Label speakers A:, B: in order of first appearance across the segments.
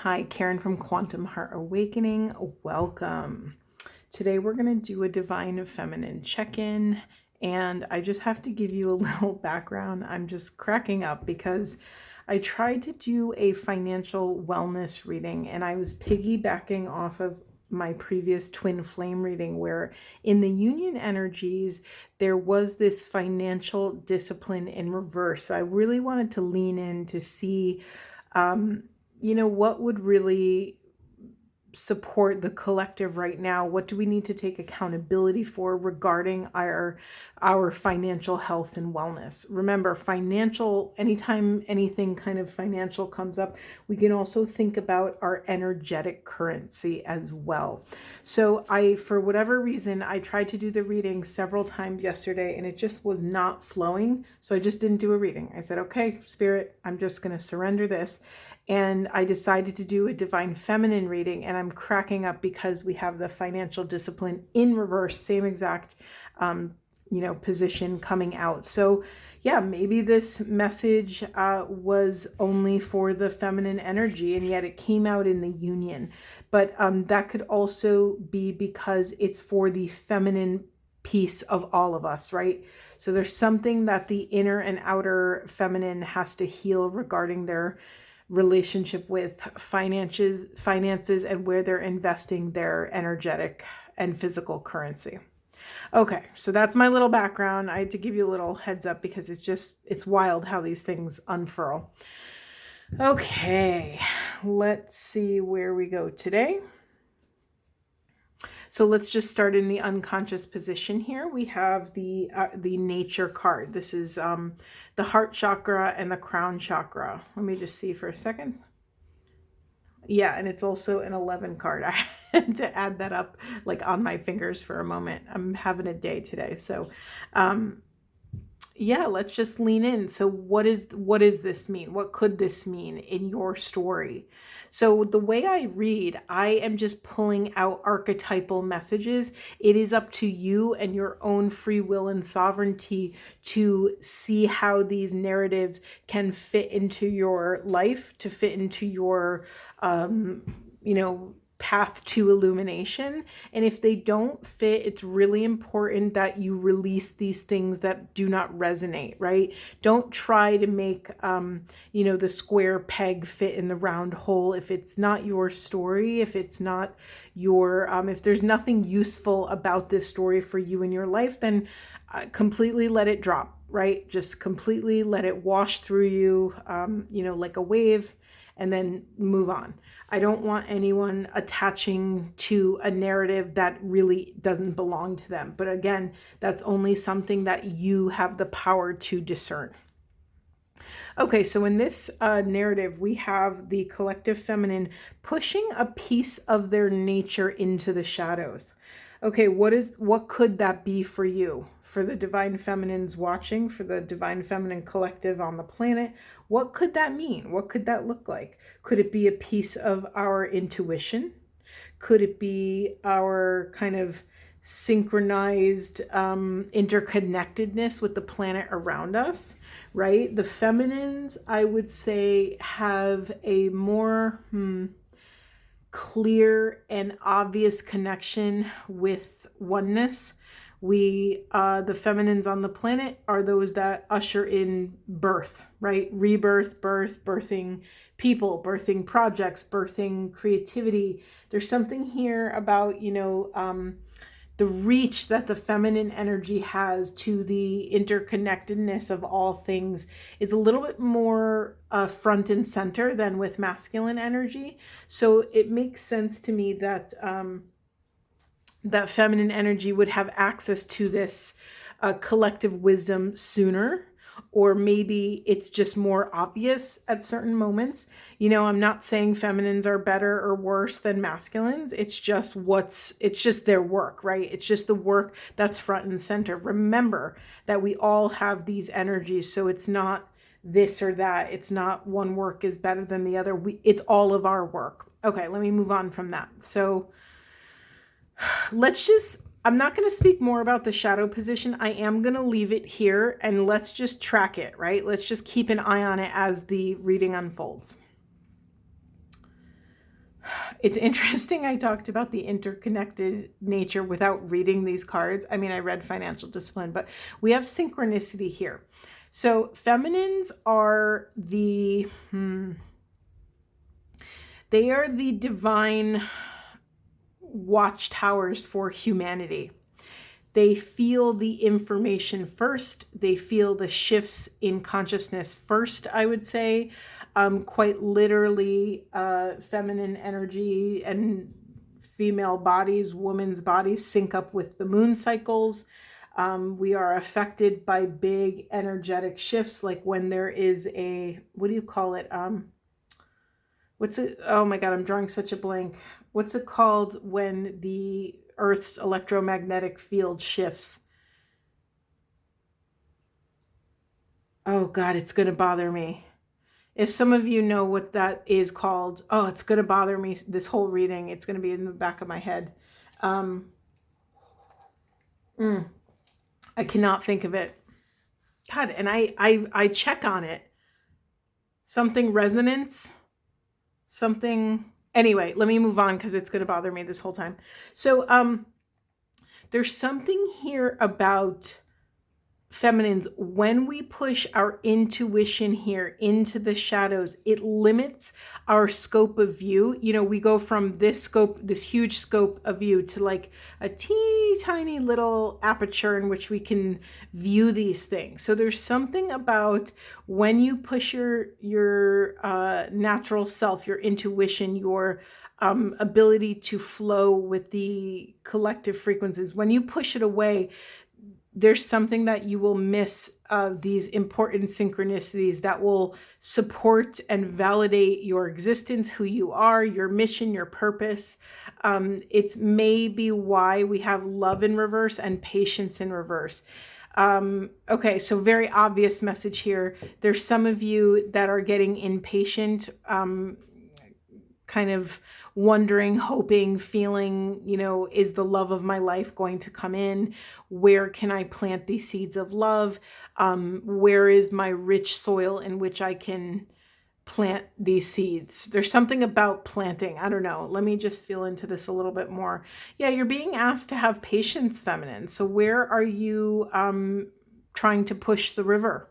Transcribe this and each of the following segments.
A: Hi, Karen from Quantum Heart Awakening. Welcome. Today we're going to do a Divine Feminine check-in, and I just have to give you a little background. I'm just cracking up because I tried to do a financial wellness reading, and I was piggybacking off of my previous twin flame reading where in the union energies there was this financial discipline in reverse. So I really wanted to lean in to see what would really support the collective right now. What do we need to take accountability for regarding our financial health and wellness? Remember, anytime anything kind of financial comes up, we can also think about our energetic currency as well. So for whatever reason, I tried to do the reading several times yesterday and it just was not flowing. So I just didn't do a reading. I said, okay, Spirit, I'm just going to surrender this. And I decided to do a Divine Feminine reading, and I'm cracking up because we have the financial discipline in reverse, same exact, position coming out. So yeah, maybe this message was only for the feminine energy, and yet it came out in the union. But that could also be because it's for the feminine piece of all of us, right? So there's something that the inner and outer feminine has to heal regarding their relationship with finances and where they're investing their energetic and physical currency. Okay, so that's my little background. I had to give you a little heads up because it's wild how these things unfurl. Okay, let's see where we go today. So let's just start in the unconscious position here. We have the nature card. This is the heart chakra and the crown chakra. Let me just see for a second. Yeah, and it's also an 11 card. I had to add that up like on my fingers for a moment. I'm having a day today. So yeah, let's just lean in. So what does this mean? What could this mean in your story? So the way I read, I am just pulling out archetypal messages. It is up to you and your own free will and sovereignty to see how these narratives can fit into your life, to fit into your, path to illumination. And if they don't fit, it's really important that you release these things that do not resonate, right? Don't try to make the square peg fit in the round hole if it's not your story, if it's not your if there's nothing useful about this story for you in your life, then completely let it drop, right? Just completely let it wash through you, like a wave, and then move on. I don't want anyone attaching to a narrative that really doesn't belong to them. But again, that's only something that you have the power to discern. Okay, so in this narrative, we have the collective feminine pushing a piece of their nature into the shadows. Okay, what could that be for you? For the Divine Feminines watching, for the Divine Feminine collective on the planet, what could that mean? What could that look like? Could it be a piece of our intuition? Could it be our kind of synchronized interconnectedness with the planet around us, right? The feminines, I would say, have a more clear and obvious connection with oneness. The feminines on the planet are those that usher in birth, right? Rebirth, birthing people, birthing projects, birthing creativity. There's something here about, the reach that the feminine energy has to the interconnectedness of all things is a little bit more front and center than with masculine energy. So it makes sense to me that that feminine energy would have access to this collective wisdom sooner, or maybe it's just more obvious at certain moments. I'm not saying feminines are better or worse than masculines. It's just their work, right? It's just the work that's front and center. Remember that we all have these energies, so it's not this or that. It's not one work is better than the other. It's all of our work. Okay, let me move on from that. So I'm not going to speak more about the shadow position. I am going to leave it here and let's just track it, right? Let's just keep an eye on it as the reading unfolds. It's interesting I talked about the interconnected nature without reading these cards. I mean, I read financial discipline, but we have synchronicity here. So feminines are the they are the divine watchtowers for humanity. They feel the information first. They feel the shifts in consciousness first, I would say. Quite literally, feminine energy and female bodies, women's bodies sync up with the moon cycles. We are affected by big energetic shifts, like when there is a, what do you call it? What's it? Oh my God, I'm drawing such a blank. What's it called when the Earth's electromagnetic field shifts? Oh God, it's going to bother me. If some of you know what that is called, oh, it's going to bother me this whole reading. It's going to be in the back of my head. I cannot think of it. God, and I check on it. Something resonance, something. Anyway, let me move on because it's going to bother me this whole time. So there's something here about feminines. When we push our intuition here into the shadows, it limits our scope of view. You know, we go from this scope, this huge scope of view, to like a teeny tiny little aperture in which we can view these things. So there's something about when you push your natural self, your intuition, your ability to flow with the collective frequencies, when you push it away, there's something that you will miss these important synchronicities that will support and validate your existence, who you are, your mission, your purpose. It's maybe why we have love in reverse and patience in reverse. Okay, so very obvious message here. There's some of you that are getting impatient, kind of wondering, hoping, feeling, you know, is the love of my life going to come in? Where can I plant these seeds of love? Where is my rich soil in which I can plant these seeds? There's something about planting. I don't know. Let me just feel into this a little bit more. Yeah, you're being asked to have patience, feminine. So where are you trying to push the river?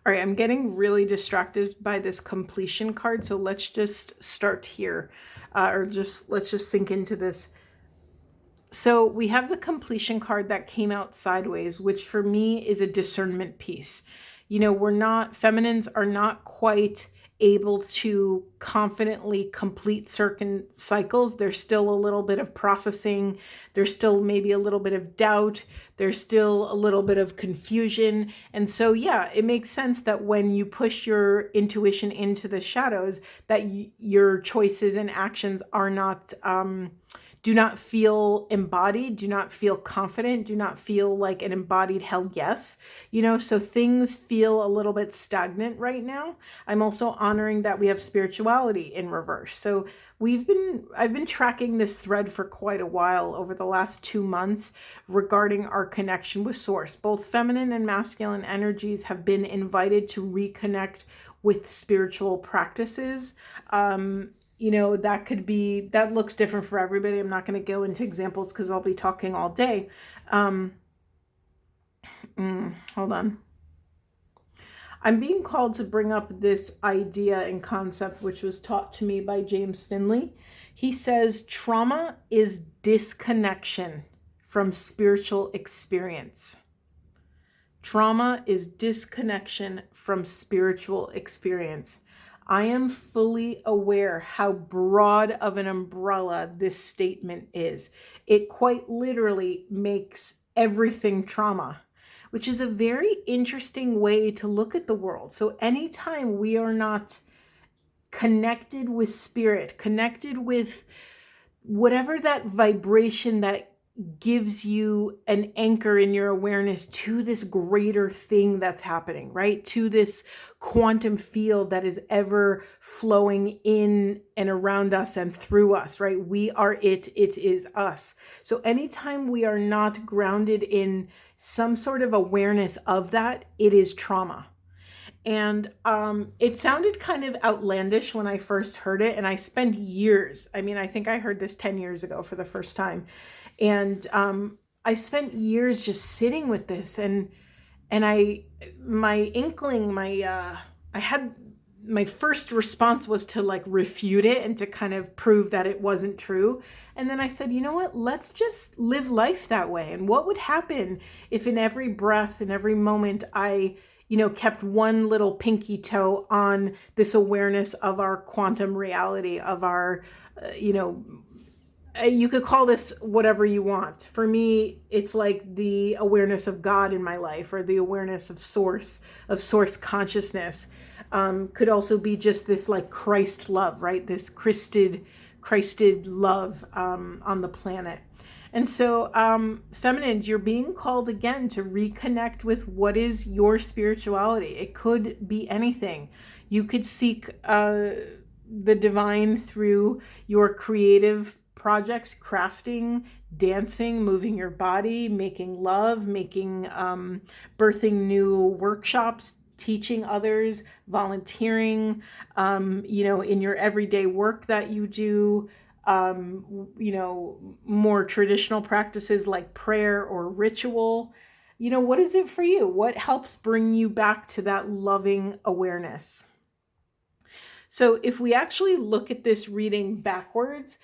A: All right, I'm getting really distracted by this completion card, so let's just start here, let's just sink into this. So we have the completion card that came out sideways, which for me is a discernment piece. You know, feminines are not quite able to confidently complete certain cycles. There's still a little bit of processing. There's still maybe a little bit of doubt. There's still a little bit of confusion. And so, yeah, it makes sense that when you push your intuition into the shadows, that your choices and actions are not, do not feel embodied, do not feel confident, do not feel like an embodied hell yes. You know, so things feel a little bit stagnant right now. I'm also honoring that we have spirituality in reverse. So I've been tracking this thread for quite a while over the last 2 months regarding our connection with source. Both feminine and masculine energies have been invited to reconnect with spiritual practices. You know, that looks different for everybody. I'm not going to go into examples because I'll be talking all day. Hold on. I'm being called to bring up this idea and concept, which was taught to me by James Finley. He says, trauma is disconnection from spiritual experience. Trauma is disconnection from spiritual experience. I am fully aware how broad of an umbrella this statement is. It quite literally makes everything trauma, which is a very interesting way to look at the world. So anytime we are not connected with spirit, connected with whatever that vibration that gives you an anchor in your awareness to this greater thing that's happening, right? To this quantum field that is ever flowing in and around us and through us, right? We are it is us. So anytime we are not grounded in some sort of awareness of that, it is trauma. And it sounded kind of outlandish when I first heard it. And I spent years, I mean, I think I heard this 10 years ago for the first time. And I spent years just sitting with this. And my inkling, I had, my first response was to like refute it and to kind of prove that it wasn't true. And then I said, you know what, let's just live life that way. And what would happen if in every breath, in every moment, I, kept one little pinky toe on this awareness of our quantum reality, of our, you could call this whatever you want. For me, it's like the awareness of God in my life, or the awareness of source consciousness. Could also be just this like Christ love, right? This Christed love on the planet. And so, feminines, you're being called again to reconnect with what is your spirituality. It could be anything. You could seek the divine through your creative projects, crafting, dancing, moving your body, making love, birthing new workshops, teaching others, volunteering, in your everyday work that you do, more traditional practices like prayer or ritual. What is it for you? What helps bring you back to that loving awareness? So if we actually look at this reading backwards,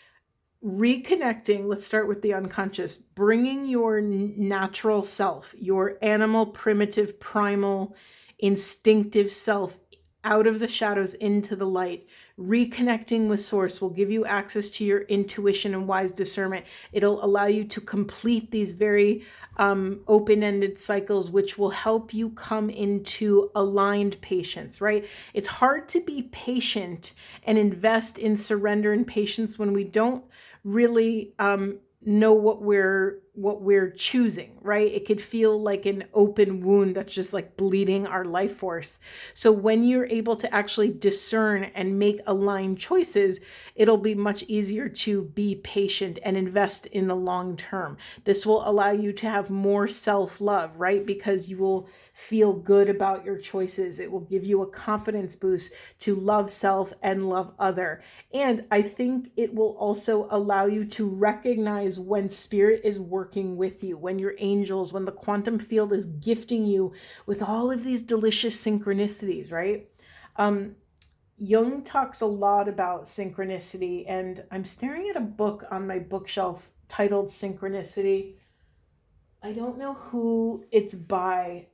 A: reconnecting, let's start with the unconscious, bringing your natural self, your animal, primitive, primal, instinctive self out of the shadows into the light. Reconnecting with source will give you access to your intuition and wise discernment. It'll allow you to complete these very open-ended cycles, which will help you come into aligned patience, right? It's hard to be patient and invest in surrender and patience when we don't really know what we're choosing, right? It could feel like an open wound that's just like bleeding our life force. So when you're able to actually discern and make aligned choices, it'll be much easier to be patient and invest in the long term. This will allow you to have more self-love, right? Because you will feel good about your choices. It will give you a confidence boost to love self and love other. And I think it will also allow you to recognize when spirit is working with you, when your angels, when the quantum field is gifting you with all of these delicious synchronicities, right? Jung talks a lot about synchronicity, and I'm staring at a book on my bookshelf titled Synchronicity. I don't know who it's by.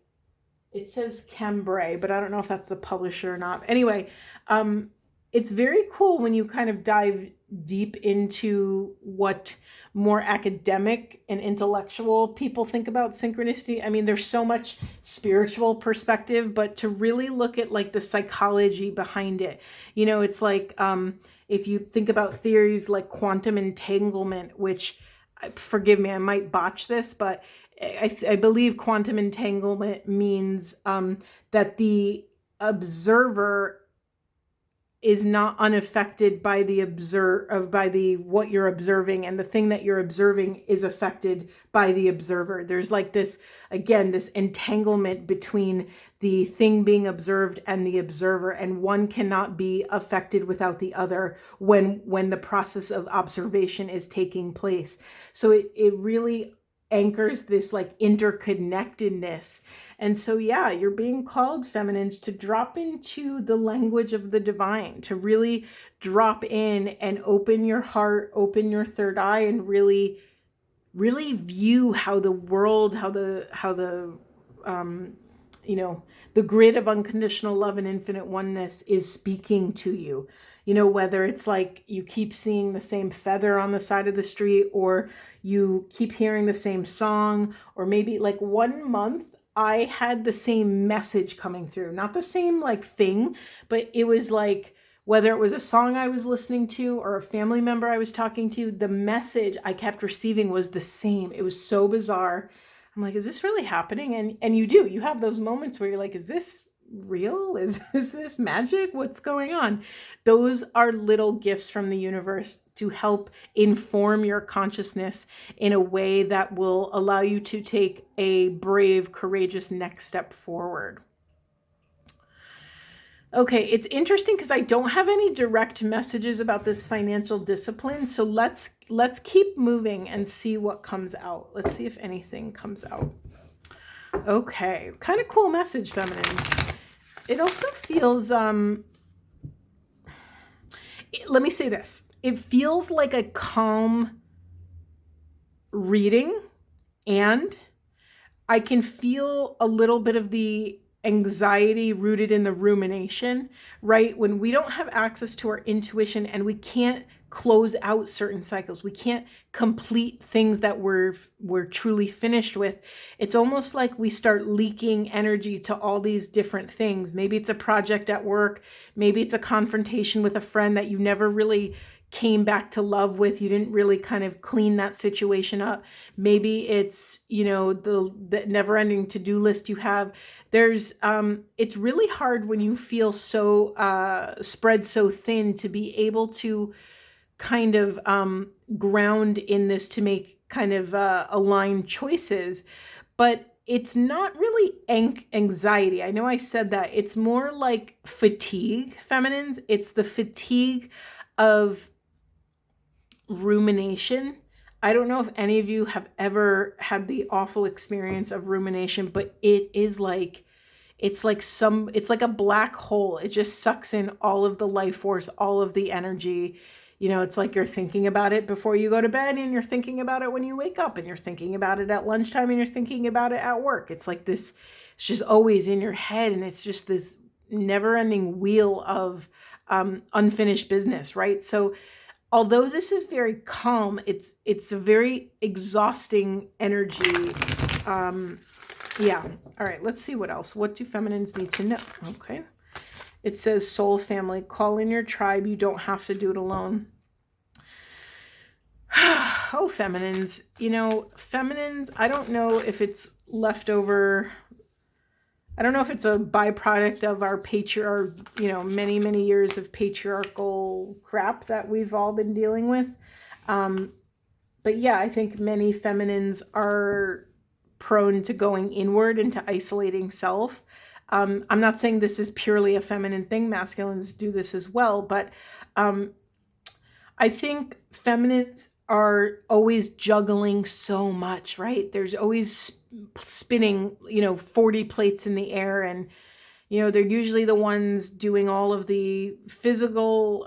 A: It says Cambrai, but I don't know if that's the publisher or not. Anyway, it's very cool when you kind of dive deep into what more academic and intellectual people think about synchronicity. I mean, there's so much spiritual perspective, but to really look at like the psychology behind it, it's like if you think about theories like quantum entanglement, which, forgive me, I might botch this, but I believe quantum entanglement means that the observer is not unaffected by what you're observing, and the thing that you're observing is affected by the observer. There's like this entanglement between the thing being observed and the observer, and one cannot be affected without the other when the process of observation is taking place. So it really anchors this like interconnectedness. And so, yeah, you're being called, feminines, to drop into the language of the divine, to really drop in and open your heart, open your third eye, and really, really view how the world, how the the grid of unconditional love and infinite oneness is speaking to you. Whether it's like you keep seeing the same feather on the side of the street, or you keep hearing the same song, or maybe like 1 month I had the same message coming through, not the same like thing, but it was like, whether it was a song I was listening to or a family member I was talking to, the message I kept receiving was the same. It was so bizarre. I'm like, is this really happening? And you have those moments where you're like, is this real? Is this magic? What's going on? Those are little gifts from the universe to help inform your consciousness in a way that will allow you to take a brave, courageous next step forward. Okay, it's interesting because I don't have any direct messages about this financial discipline. So let's keep moving and see what comes out. Let's see if anything comes out. Okay, kind of cool message, feminine. It also feels let me say this. It feels like a calm reading, and I can feel a little bit of the anxiety rooted in the rumination, right? When we don't have access to our intuition and we can't close out certain cycles, we can't complete things that we're truly finished with. It's almost like we start leaking energy to all these different things. Maybe it's a project at work, maybe it's a confrontation with a friend that you never really came back to love with. You didn't really kind of clean that situation up. Maybe it's, the never-ending to-do list you have. There's it's really hard when you feel so spread so thin to be able to kind of ground in this, to make kind of aligned choices. But it's not really anxiety. I know I said that. It's more like fatigue, feminines. It's the fatigue of rumination. I don't know if any of you have ever had the awful experience of rumination, but it is like, it's like a black hole. It just sucks in all of the life force, all of the energy. It's like you're thinking about it before you go to bed, and you're thinking about it when you wake up, and you're thinking about it at lunchtime, and you're thinking about it at work. It's like this, it's just always in your head, and it's just this never-ending wheel of unfinished business, right? So although this is very calm, it's a very exhausting energy. Yeah. All right, let's see what else. What do feminines need to know? Okay. It says soul family, call in your tribe. You don't have to do it alone. Oh, feminines. Feminines, I don't know if it's leftover. I don't know if it's a byproduct of our many, many years of patriarchal crap that we've all been dealing with. But yeah, I think many feminines are prone to going inward and to isolating self. I'm not saying this is purely a feminine thing. Masculines do this as well. But I think feminines are always juggling so much, right? There's always spinning, 40 plates in the air, and they're usually the ones doing all of the physical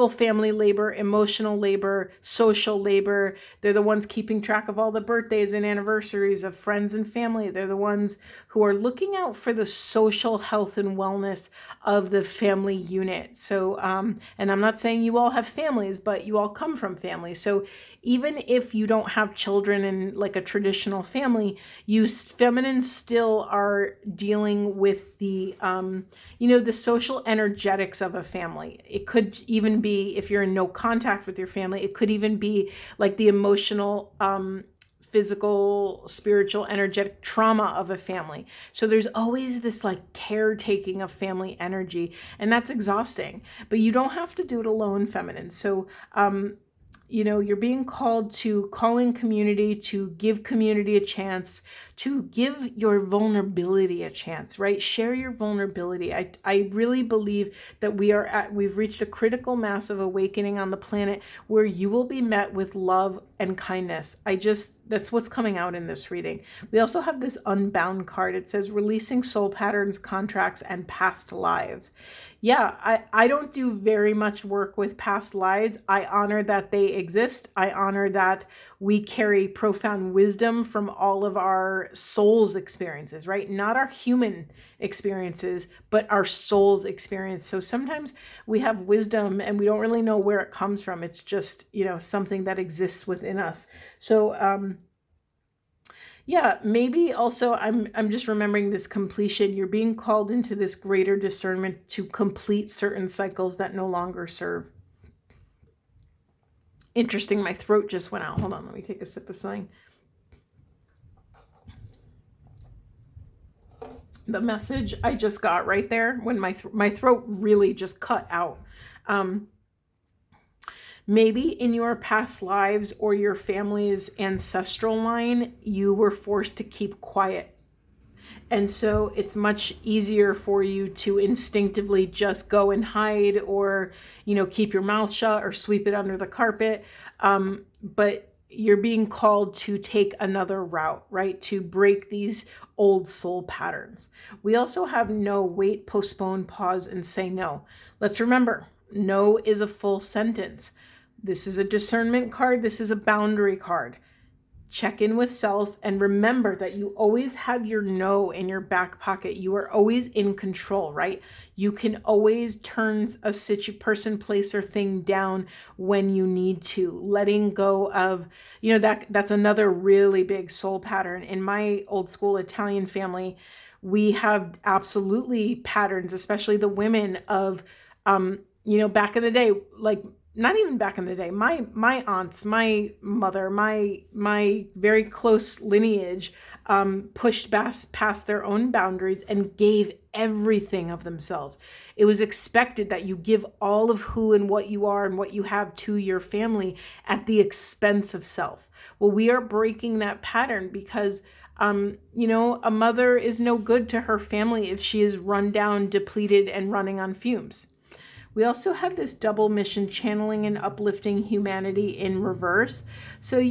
A: family labor, emotional labor, social labor. They're the ones keeping track of all the birthdays and anniversaries of friends and family. They're the ones who are looking out for the social health and wellness of the family unit. So, and I'm not saying you all have families, but you all come from families. So even if you don't have children in like a traditional family, you feminines still are dealing with the, the social energetics of a family. It could even be, if you're in no contact with your family, it could even be like the emotional, physical, spiritual, energetic trauma of a family. So there's always this like caretaking of family energy, and that's exhausting. But you don't have to do it alone, feminine. So you're being called to call in community, to give community a chance, to give your vulnerability a chance, right? Share your vulnerability. I really believe that we've reached a critical mass of awakening on the planet where you will be met with love and kindness. That's what's coming out in this reading. We also have this Unbound card. It says releasing soul patterns, contracts, and past lives. Yeah, I don't do very much work with past lives. I honor that they exist. I honor that we carry profound wisdom from all of our soul's experiences, right? Not our human experiences, but our soul's experience. So sometimes we have wisdom and we don't really know where it comes from. It's just, something that exists within us. So, yeah, maybe also I'm just remembering this completion. You're being called into this greater discernment to complete certain cycles that no longer serve. Interesting, my throat just went out. Hold on, let me take a sip of something. The message I just got right there when my throat really just cut out. Maybe in your past lives or your family's ancestral line, you were forced to keep quiet. And so it's much easier for you to instinctively just go and hide, or, keep your mouth shut or sweep it under the carpet. But you're being called to take another route, right? To break these old soul patterns. We also have no, wait, postpone, pause, and say no. Let's remember, no is a full sentence. This is a discernment card. This is a boundary card. Check in with self and remember that you always have your no in your back pocket. You are always in control, right? You can always turn a person, place, or thing down when you need to. Letting go of, that's another really big soul pattern. In my old school Italian family, we have absolutely patterns, especially the women of, back in the day, like, not even back in the day, my aunts, my mother, my very close lineage pushed past their own boundaries and gave everything of themselves. It was expected that you give all of who and what you are and what you have to your family at the expense of self. Well, we are breaking that pattern because a mother is no good to her family if she is run down, depleted, and running on fumes. We also have this double mission, channeling and uplifting humanity in reverse. So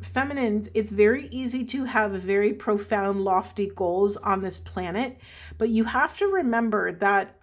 A: feminines, it's very easy to have very profound, lofty goals on this planet, but you have to remember that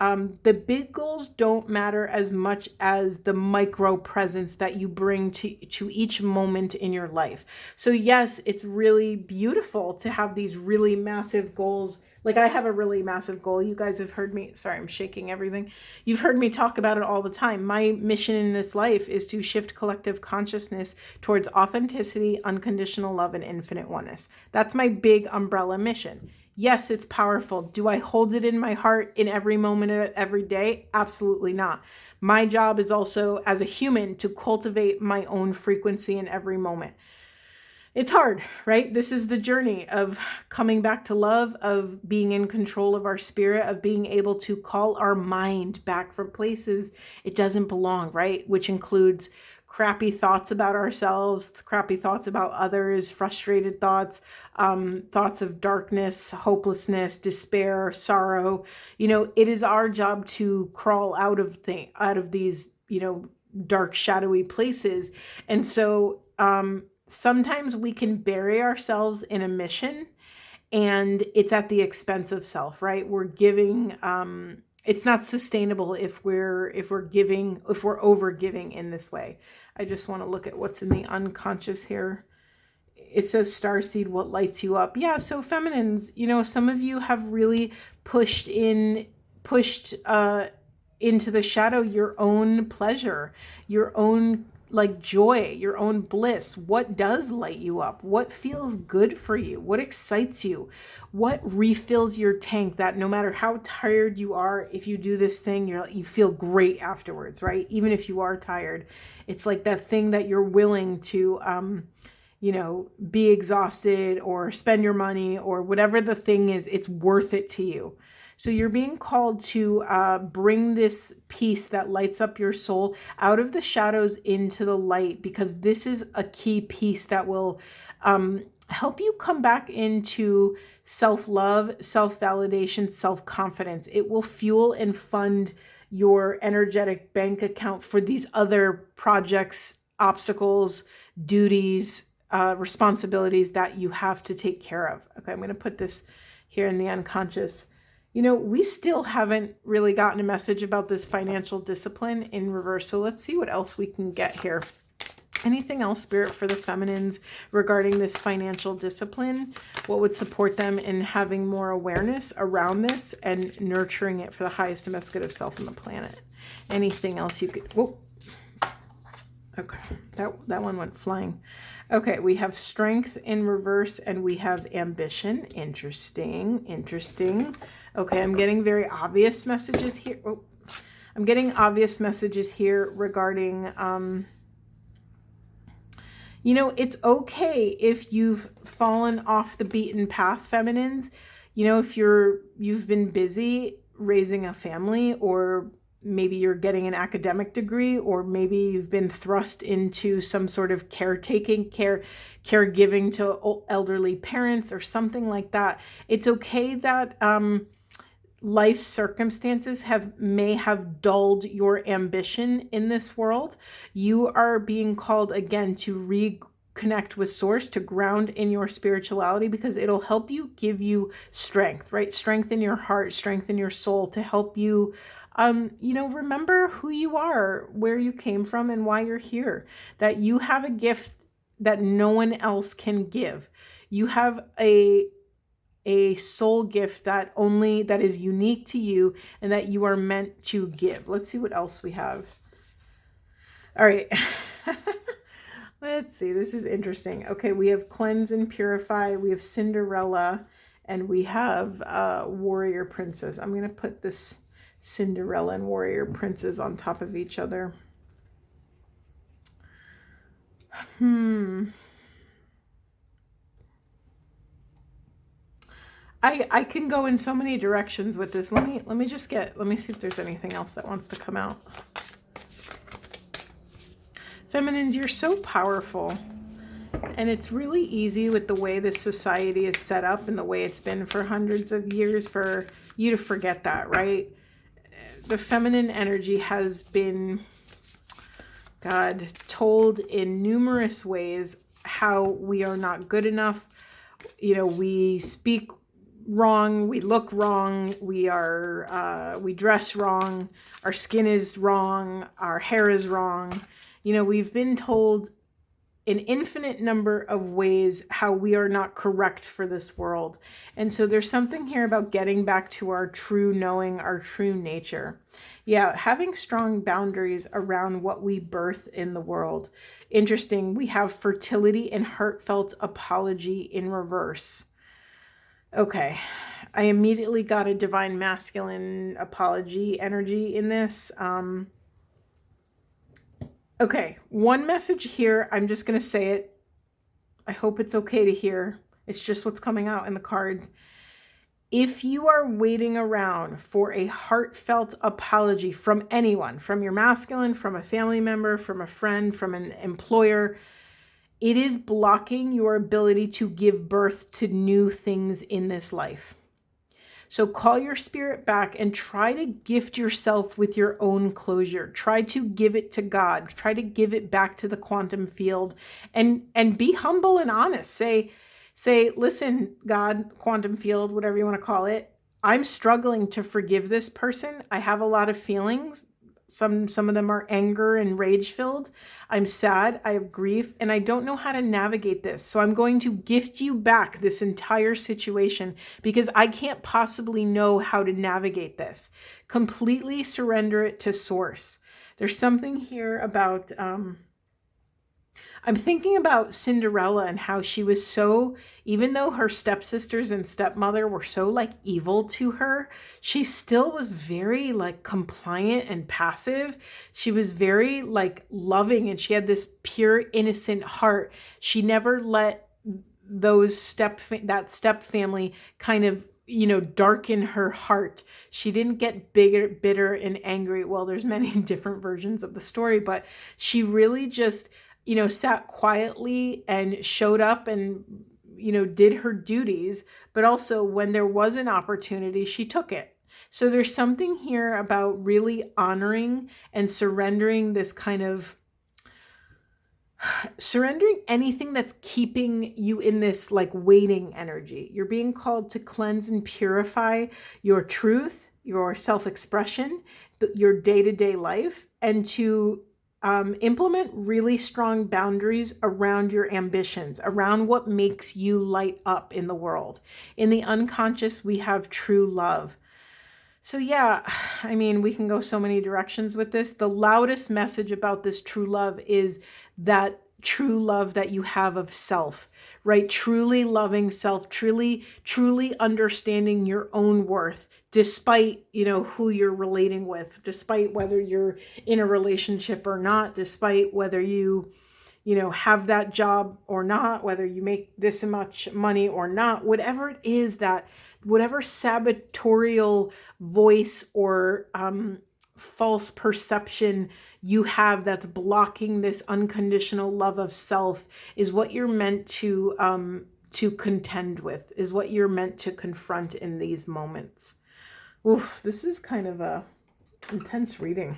A: the big goals don't matter as much as the micro presence that you bring to each moment in your life. So yes, it's really beautiful to have these really massive goals. Like, I have a really massive goal. You guys have heard me, sorry, I'm shaking everything. You've heard me talk about it all the time. My mission in this life is to shift collective consciousness towards authenticity, unconditional love, and infinite oneness. That's my big umbrella mission. Yes, it's powerful. Do I hold it in my heart in every moment of every day? Absolutely not. My job is also, as a human, to cultivate my own frequency in every moment. It's hard, right? This is the journey of coming back to love, of being in control of our spirit, of being able to call our mind back from places it doesn't belong, right? Which includes crappy thoughts about ourselves, crappy thoughts about others, frustrated thoughts, thoughts of darkness, hopelessness, despair, sorrow. It is our job to crawl out of these, dark, shadowy places. And so, sometimes we can bury ourselves in a mission and it's at the expense of self, right? We're giving, it's not sustainable if we're over giving in this way. I just want to look at what's in the unconscious here. It says starseed, what lights you up? Yeah. So feminines, some of you have really pushed into the shadow your own pleasure, your own joy, your own bliss. What does light you up? What feels good for you? What excites you? What refills your tank that no matter how tired you are, if you do this thing, you feel great afterwards, right? Even if you are tired, it's like that thing that you're willing to, be exhausted or spend your money or whatever the thing is, it's worth it to you. So you're being called to bring this peace that lights up your soul out of the shadows into the light, because this is a key piece that will help you come back into self-love, self-validation, self-confidence. It will fuel and fund your energetic bank account for these other projects, obstacles, duties, responsibilities that you have to take care of. Okay, I'm going to put this here in the unconscious. We still haven't really gotten a message about this financial discipline in reverse. So let's see what else we can get here. Anything else, Spirit, for the feminines regarding this financial discipline? What would support them in having more awareness around this and nurturing it for the highest and best good of self and the planet? Anything else you could... Whoa. Okay, that one went flying. Okay, we have strength in reverse and we have ambition. Interesting. Okay, I'm getting very obvious messages here. Oh, I'm getting obvious messages here regarding, it's okay if you've fallen off the beaten path, feminines. If you've been busy raising a family or maybe you're getting an academic degree, or maybe you've been thrust into some sort of caregiving to elderly parents or something like that. It's okay that life circumstances may have dulled your ambition in this world. You are being called again to reconnect with source, to ground in your spirituality, because it'll help you, give you strength, right? Strength in your heart, strength in your soul, to help you remember who you are, where you came from, and why you're here. That you have a gift that no one else can give. You have a soul gift that is unique to you, and that you are meant to give. Let's see what else we have. All right. Let's see. This is interesting. Okay, we have cleanse and purify. We have Cinderella, and we have warrior princess. I'm going to put this Cinderella and warrior princess on top of each other. I can go in so many directions with this. Let me see if there's anything else that wants to come out. Feminines, you're so powerful. And it's really easy with the way this society is set up and the way it's been for hundreds of years for you to forget that, right? The feminine energy has been, God, told in numerous ways how we are not good enough. We speak wrong, we look wrong, we dress wrong, our skin is wrong, our hair is wrong. We've been told an infinite number of ways how we are not correct for this world. And so there's something here about getting back to our true knowing, our true nature. Yeah, having strong boundaries around what we birth in the world. Interesting, we have fertility and heartfelt apology in reverse. Okay, I immediately got a divine masculine apology energy in this. Okay, one message here, I'm just going to say it. I hope it's okay to hear. It's just what's coming out in the cards. If you are waiting around for a heartfelt apology from anyone, from your masculine, from a family member, from a friend, from an employer, it is blocking your ability to give birth to new things in this life. So call your spirit back and try to gift yourself with your own closure. Try to give it to God. Try to give it back to the quantum field, and be humble and honest. Say, listen, God, quantum field, whatever you want to call it, I'm struggling to forgive this person. I have a lot of feelings. Some of them are anger and rage filled. I'm sad, I have grief, and I don't know how to navigate this. So I'm going to gift you back this entire situation because I can't possibly know how to navigate this. Completely surrender it to source. There's something here about, I'm thinking about Cinderella and how she was so, even though her stepsisters and stepmother were so like evil to her, she still was very like compliant and passive. She was very like loving, and she had this pure, innocent heart. She never let those step family kind of, darken her heart. She didn't get bitter and angry. Well, there's many different versions of the story, but she really just, sat quietly and showed up and, did her duties. But also when there was an opportunity, she took it. So there's something here about really honoring and surrendering this kind of, surrendering anything that's keeping you in this like waiting energy. You're being called to cleanse and purify your truth, your self-expression, your day-to-day life, and to implement really strong boundaries around your ambitions, around what makes you light up in the world. In the unconscious, we have true love. So yeah, I mean, we can go so many directions with this. The loudest message about this true love is that true love that you have of self, right? Truly loving self, truly understanding your own worth, despite, who you're relating with, despite whether you're in a relationship or not, despite whether you have that job or not, whether you make this much money or not, whatever it is, that whatever sabotorial voice or false perception you have that's blocking this unconditional love of self is what you're meant to contend with, is what you're meant to confront in these moments. Oof, this is kind of a intense reading.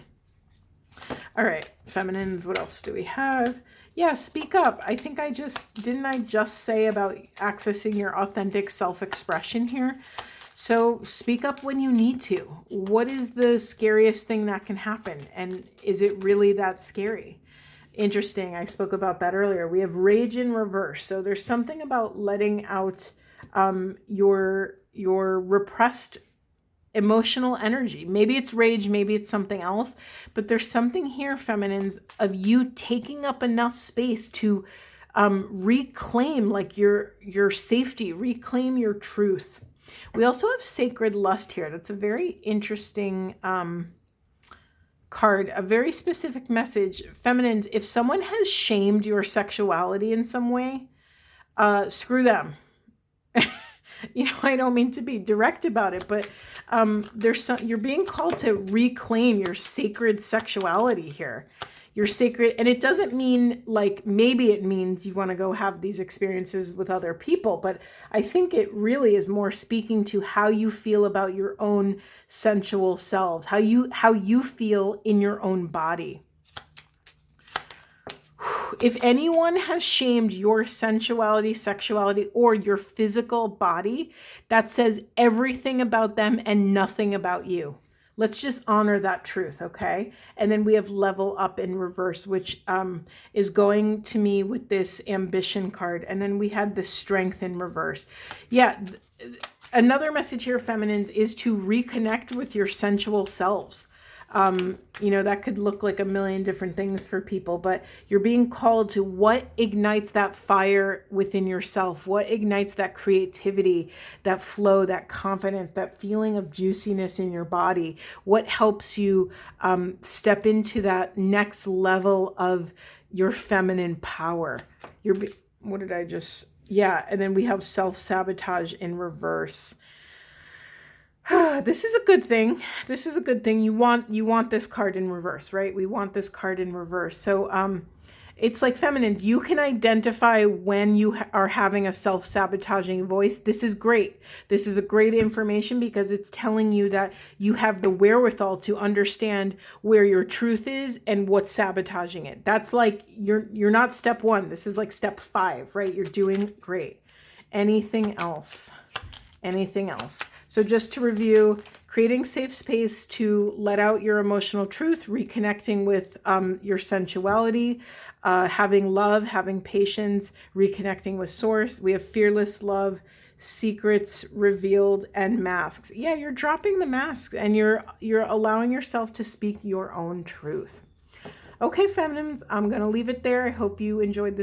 A: All right, feminines, what else do we have? Yeah, speak up. I think didn't I just say about accessing your authentic self-expression here? So speak up when you need to. What is the scariest thing that can happen? And is it really that scary? Interesting. I spoke about that earlier. We have rage in reverse. So there's something about letting out your repressed emotional energy. Maybe it's rage, maybe it's something else, but there's something here, feminines, of you taking up enough space to reclaim like your safety, reclaim your truth. We also have sacred lust here. That's a very interesting card, a very specific message. Feminines, if someone has shamed your sexuality in some way, screw them. I don't mean to be direct about it, but you're being called to reclaim your sacred sexuality here. Your sacred, and it doesn't mean like, maybe it means you want to go have these experiences with other people, but I think it really is more speaking to how you feel about your own sensual selves, how you feel in your own body. If anyone has shamed your sensuality, sexuality, or your physical body, that says everything about them and nothing about you. Let's just honor that truth, okay? And then we have level up in reverse, which is going to me with this ambition card. And then we had the strength in reverse. Yeah, another message here, feminines, is to reconnect with your sensual selves. That could look like a million different things for people, but you're being called to what ignites that fire within yourself, what ignites that creativity, that flow, that confidence, that feeling of juiciness in your body, what helps you step into that next level of your feminine power. And then we have self-sabotage in reverse. This is a good thing. This is a good thing. You want this card in reverse, right? We want this card in reverse. So it's like, feminine, you can identify when you are having a self-sabotaging voice. This is great. This is a great information because it's telling you that you have the wherewithal to understand where your truth is and what's sabotaging it. That's like, you're not step 1. This is like step 5, right? You're doing great. Anything else? Anything else? So just to review, creating safe space to let out your emotional truth, reconnecting with your sensuality, having love, having patience, reconnecting with source. We have fearless love, secrets revealed, and masks. Yeah, you're dropping the masks and you're allowing yourself to speak your own truth. Okay, feminines, I'm going to leave it there. I hope you enjoyed this